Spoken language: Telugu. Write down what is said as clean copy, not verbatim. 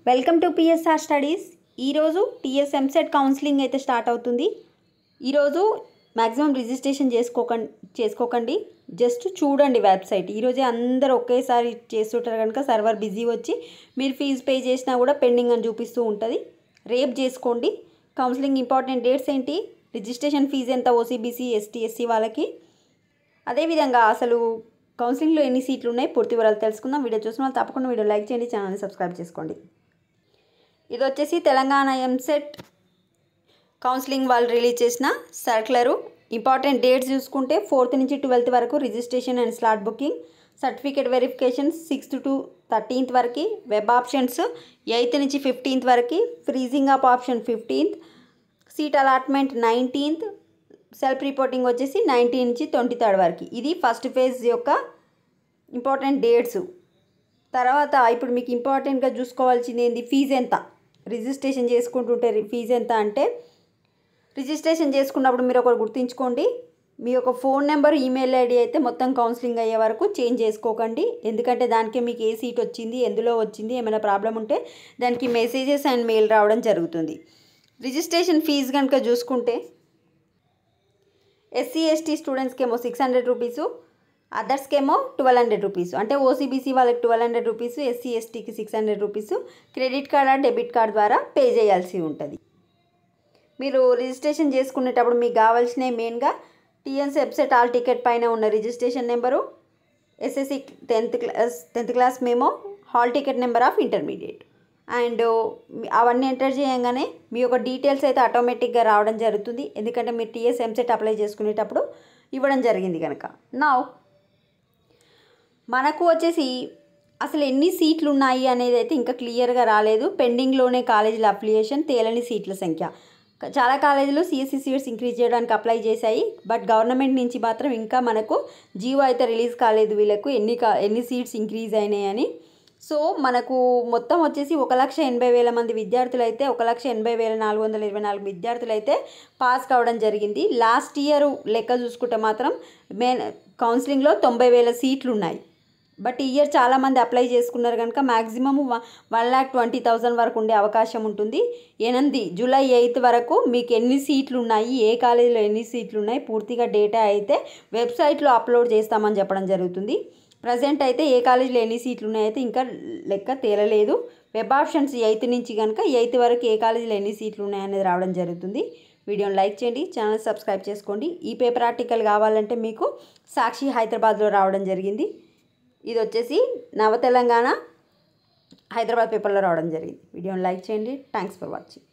Welcome to PSR studies. ఈరోజు టీఎస్ ఎంసెట్ కౌన్సిలింగ్ అయితే స్టార్ట్ అవుతుంది. ఈరోజు మ్యాక్సిమం రిజిస్ట్రేషన్ చేసుకోకండి, జస్ట్ చూడండి వెబ్సైట్. ఈరోజే అందరూ ఒకేసారి చేస్తుంటారు కనుక సర్వర్ బిజీ వచ్చి మీరు ఫీజు పే చేసినా కూడా పెండింగ్ అని చూపిస్తూ ఉంటుంది. రేపు చేసుకోండి. కౌన్సిలింగ్ ఇంపార్టెంట్ డేట్స్ ఏంటి, రిజిస్ట్రేషన్ ఫీజు ఎంత ఓసీబీసీ ఎస్టీ ఎస్సీ వాళ్ళకి, అదేవిధంగా అసలు కౌన్సిలింగ్లో ఎన్ని సీట్లు ఉన్నాయి పూర్తి వివరాలు తెలుసుకుందాం. వీడియో చూసిన వాళ్ళు తప్పకుండా వీడియో లైక్ చేయండి, ఛానల్ని సబ్స్క్రైబ్ చేసుకోండి. ఇది వచ్చేసి తెలంగాణ ఎంసెట్ కౌన్సిలింగ్ వాళ్ళు రిలీజ్ చేసిన సర్క్యులరు. ఇంపార్టెంట్ డేట్స్ చూసుకుంటే 4th నుంచి 12th వరకు registration and slot booking, certificate verification 6th to 13th వరకు, వెబ్ ఆప్షన్స్ 8th నుంచి 15th వరకు, freezing up option 15th, seat allotment 19th, self reporting వచ్చేసి 19 నుంచి 23rd వరకు. ఇది ఫస్ట్ ఫేజ్ యొక్క ఇంపార్టెంట్ డేట్స్. తర్వాత ఇప్పుడు మీకు ఇంపార్టెంట్గా చూసుకోవాల్సింది ఏంది, ఫీజు ఎంత. రిజిస్ట్రేషన్ చేసుకుంటుంటే ఫీజు ఎంత అంటే, రిజిస్ట్రేషన్ చేసుకున్నప్పుడు మీరు ఒకటి గుర్తుంచుకోండి, మీ యొక్క ఫోన్ నెంబర్ ఈమెయిల్ ఐడి అయితే మొత్తం కౌన్సిలింగ్ అయ్యే వరకు చేంజ్ చేసుకోకండి. ఎందుకంటే దానికే మీకు ఏ సీట్ వచ్చింది, ఎందులో వచ్చింది, ఏమైనా ప్రాబ్లం ఉంటే దానికి మెసేజెస్ అండ్ మెయిల్ రావడం జరుగుతుంది. రిజిస్ట్రేషన్ ఫీజు కనుక చూసుకుంటే ఎస్సీ ఎస్టీ స్టూడెంట్స్కేమో 600 రూపీసు, అదర్స్కేమో 1200 రూపీస్. అంటే ఓసీబీసీ వాళ్ళకి 1200 రూపీసు, ఎస్సీ ఎస్టీకి 600 రూపీసు క్రెడిట్ కార్డ్ ఆ డెబిట్ కార్డ్ ద్వారా పే చేయాల్సి ఉంటుంది. మీరు రిజిస్ట్రేషన్ చేసుకునేటప్పుడు మీకు కావాల్సిన మెయిన్గా టీఎస్ వెబ్సైట్ ఆల్ టికెట్ పైన ఉన్న registration number, SSC 10th class memo, hall ticket number of intermediate, and అవన్నీ ఎంటర్ చేయగానే మీ యొక్క డీటెయిల్స్ అయితే ఆటోమేటిక్గా రావడం జరుగుతుంది. ఎందుకంటే మీరు టీఎస్ ఎంసెట్ అప్లై చేసుకునేటప్పుడు ఇవ్వడం జరిగింది కనుక. నౌ మనకు వచ్చేసి అసలు ఎన్ని సీట్లు ఉన్నాయి అనేది అయితే ఇంకా క్లియర్గా రాలేదు. పెండింగ్లోనే కాలేజీల అప్లికేషన్, తేలని సీట్ల సంఖ్య. చాలా కాలేజీలు సిఎస్సి సీట్స్ ఇంక్రీజ్ చేయడానికి అప్లై చేశాయి, బట్ గవర్నమెంట్ నుంచి మాత్రం ఇంకా మనకు జీవో అయితే రిలీజ్ కాలేదు వీళ్ళకు ఎన్ని సీట్స్ ఇంక్రీజ్ అయినాయని. సో మనకు మొత్తం వచ్చేసి 1,80,000 మంది విద్యార్థులు అయితే 1,80,424 విద్యార్థులు అయితే పాస్ కావడం జరిగింది. లాస్ట్ ఇయర్ లెక్క చూసుకుంటే మాత్రం కౌన్సిలింగ్లో 90,000 సీట్లు ఉన్నాయి. బట్ ఈ ఇయర్ చాలామంది అప్లై చేసుకున్నారు కనుక మ్యాక్సిమం 1,20,000 వరకు ఉండే అవకాశం ఉంటుంది. జూలై 8 వరకు మీకు ఎన్ని సీట్లు ఉన్నాయి, ఏ కాలేజీలో ఎన్ని సీట్లు ఉన్నాయి పూర్తిగా డేటా అయితే వెబ్సైట్లో అప్లోడ్ చేస్తామని చెప్పడం జరుగుతుంది. ప్రజెంట్ అయితే ఏ కాలేజీలో ఎన్ని సీట్లు ఉన్నాయైతే ఇంకా లెక్క తేలలేదు. వెబ్ ఆప్షన్స్ 8th నుంచి కనుక 8th వరకు ఏ కాలేజీలో ఎన్ని సీట్లు ఉన్నాయనేది రావడం జరుగుతుంది. వీడియోని లైక్ చేయండి, ఛానల్ సబ్స్క్రైబ్ చేసుకోండి. ఈ పేపర్ ఆర్టికల్ కావాలంటే మీకు సాక్షి హైదరాబాద్లో రావడం జరిగింది. ఇది వచ్చేసి నవ తెలంగాణ హైదరాబాద్ పేపర్లో రావడం జరిగింది. వీడియోని లైక్ చేయండి. Thanks for watching.